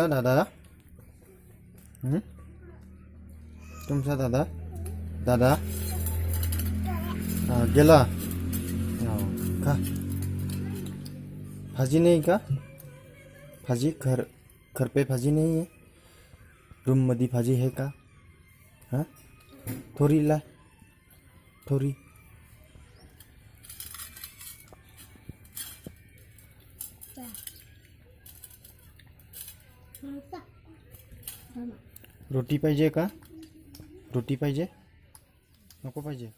तुमचा दादा? तुमचा दादा? दादा गेला का? भाजी नाही का? भाजी घर पे भाजी नाही आहे? रूम मध्ये भाजी आहे का? हाँ थोड़ी ला, थोड़ी. रोटी पाहिजे का? रोटी पाहिजे? नको पाहिजे?